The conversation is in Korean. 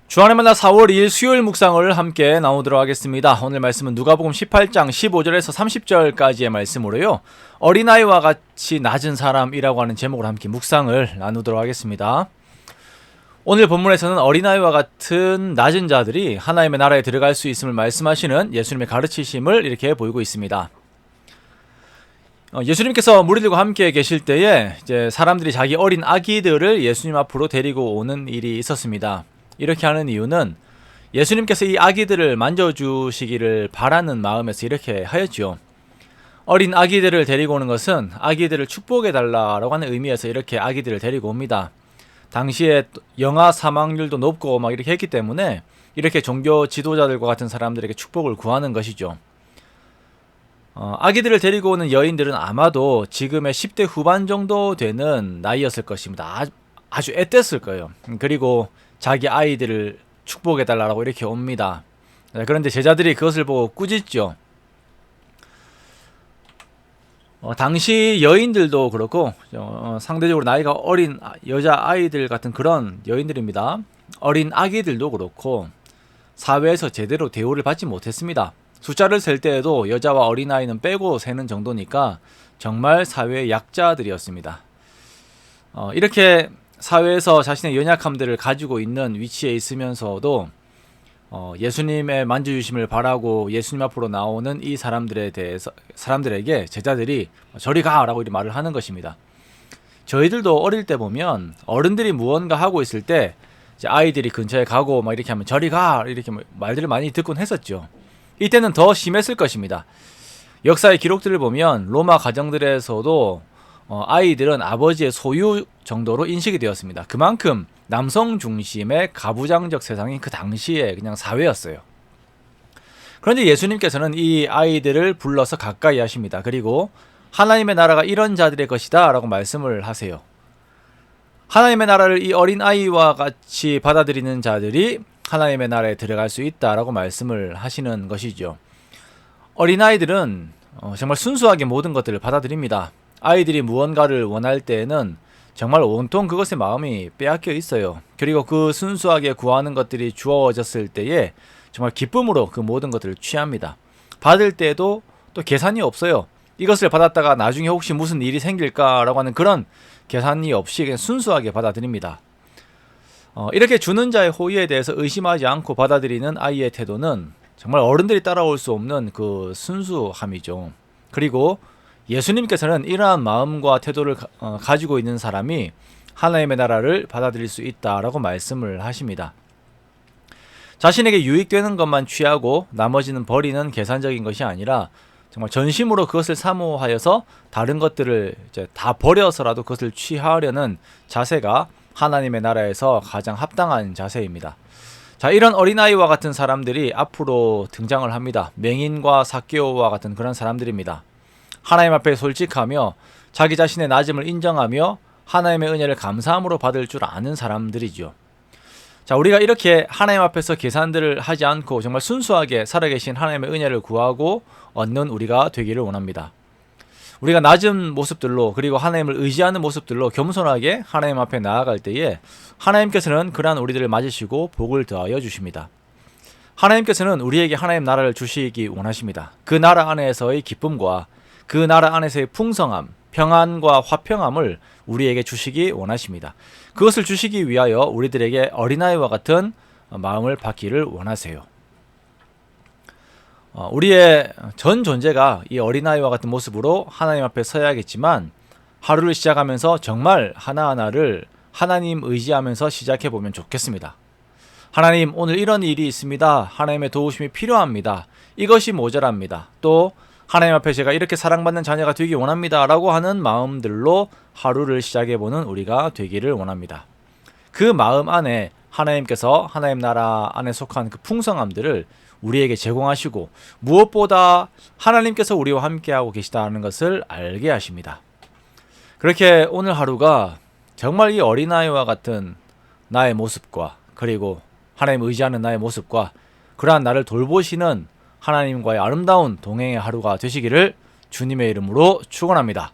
주안의 만나 4월 2일 수요일 묵상을 함께 나누도록 하겠습니다. 오늘 말씀은 누가복음 18장 15절에서 30절까지의 말씀으로요. 어린아이와 같이 낮은 사람이라고 하는 제목으로 함께 묵상을 나누도록 하겠습니다. 오늘 본문에서는 어린아이와 같은 낮은 자들이 하나님의 나라에 들어갈 수 있음을 말씀하시는 예수님의 가르치심을 이렇게 보이고 있습니다. 예수님께서 무리들과 함께 계실 때에 이제 사람들이 자기 어린 아기들을 예수님 앞으로 데리고 오는 일이 있었습니다. 이렇게 하는 이유는 예수님께서 이 아기들을 만져주시기를 바라는 마음에서 이렇게 하였지요. 어린 아기들을 데리고 오는 것은 아기들을 축복해달라고 하는 의미에서 이렇게 아기들을 데리고 옵니다. 당시에 영아 사망률도 높고 막 이렇게 했기 때문에 이렇게 종교 지도자들과 같은 사람들에게 축복을 구하는 것이죠. 아기들을 데리고 오는 여인들은 아마도 지금의 10대 후반 정도 되는 나이였을 것입니다. 아주 앳됐을 거예요. 그리고 자기 아이들을 축복해달라고 이렇게 옵니다. 그런데 제자들이 그것을 보고 꾸짖죠. 당시 여인들도 그렇고 상대적으로 나이가 어린 여자아이들 같은 그런 여인들입니다. 어린 아기들도 그렇고 사회에서 제대로 대우를 받지 못했습니다. 숫자를 셀 때에도 여자와 어린아이는 빼고 세는 정도니까 정말 사회의 약자들이었습니다. 이렇게 사회에서 자신의 연약함들을 가지고 있는 위치에 있으면서도 예수님의 만져주심을 바라고 예수님 앞으로 나오는 이 사람들에게 제자들이 저리 가라고 이렇게 말을 하는 것입니다. 저희들도 어릴 때 보면 어른들이 무언가 하고 있을 때 이제 아이들이 근처에 가고 막 이렇게 하면 저리 가 이렇게 말들을 많이 듣곤 했었죠. 이때는 더 심했을 것입니다. 역사의 기록들을 보면 로마 가정들에서도 아이들은 아버지의 소유 정도로 인식이 되었습니다. 그만큼 남성 중심의 가부장적 세상이 그 당시에 그냥 사회였어요. 그런데 예수님께서는 이 아이들을 불러서 가까이 하십니다. 그리고 하나님의 나라가 이런 자들의 것이다 라고 말씀을 하세요. 하나님의 나라를 이 어린 아이와 같이 받아들이는 자들이 하나님의 나라에 들어갈 수 있다라고 말씀을 하시는 것이죠. 어린아이들은 정말 순수하게 모든 것들을 받아들입니다. 아이들이 무언가를 원할 때에는 정말 온통 그것에 마음이 빼앗겨 있어요. 그리고 그 순수하게 구하는 것들이 주어졌을 때에 정말 기쁨으로 그 모든 것들을 취합니다. 받을 때도 또 계산이 없어요. 이것을 받았다가 나중에 혹시 무슨 일이 생길까라고 하는 그런 계산이 없이 그냥 순수하게 받아들입니다. 이렇게 주는 자의 호의에 대해서 의심하지 않고 받아들이는 아이의 태도는 정말 어른들이 따라올 수 없는 그 순수함이죠. 그리고 예수님께서는 이러한 마음과 태도를 가지고 있는 사람이 하나님의 나라를 받아들일 수 있다라고 말씀을 하십니다. 자신에게 유익되는 것만 취하고 나머지는 버리는 계산적인 것이 아니라 정말 전심으로 그것을 사모하여서 다른 것들을 이제 다 버려서라도 그것을 취하려는 자세가 하나님의 나라에서 가장 합당한 자세입니다. 자, 이런 어린아이와 같은 사람들이 앞으로 등장을 합니다. 맹인과 삭개오와 같은 그런 사람들입니다. 하나님 앞에 솔직하며 자기 자신의 낮음을 인정하며 하나님의 은혜를 감사함으로 받을 줄 아는 사람들이죠. 자, 우리가 이렇게 하나님 앞에서 계산들을 하지 않고 정말 순수하게 살아계신 하나님의 은혜를 구하고 얻는 우리가 되기를 원합니다. 우리가 낮은 모습들로 그리고 하나님을 의지하는 모습들로 겸손하게 하나님 앞에 나아갈 때에 하나님께서는 그러한 우리들을 맞으시고 복을 더하여 주십니다. 하나님께서는 우리에게 하나님 나라를 주시기 원하십니다. 그 나라 안에서의 기쁨과 그 나라 안에서의 풍성함, 평안과 화평함을 우리에게 주시기 원하십니다. 그것을 주시기 위하여 우리들에게 어린아이와 같은 마음을 받기를 원하세요. 우리의 전 존재가 이 어린아이와 같은 모습으로 하나님 앞에 서야겠지만 하루를 시작하면서 정말 하나하나를 하나님 의지하면서 시작해보면 좋겠습니다. 하나님, 오늘 이런 일이 있습니다. 하나님의 도우심이 필요합니다. 이것이 모자랍니다. 또 하나님 앞에 제가 이렇게 사랑받는 자녀가 되기 원합니다 라고 하는 마음들로 하루를 시작해보는 우리가 되기를 원합니다. 그 마음 안에 하나님께서 하나님 나라 안에 속한 그 풍성함들을 우리에게 제공하시고 무엇보다 하나님께서 우리와 함께하고 계시다는 것을 알게 하십니다. 그렇게 오늘 하루가 정말 이 어린아이와 같은 나의 모습과 그리고 하나님 의지하는 나의 모습과 그러한 나를 돌보시는 하나님과의 아름다운 동행의 하루가 되시기를 주님의 이름으로 축원합니다.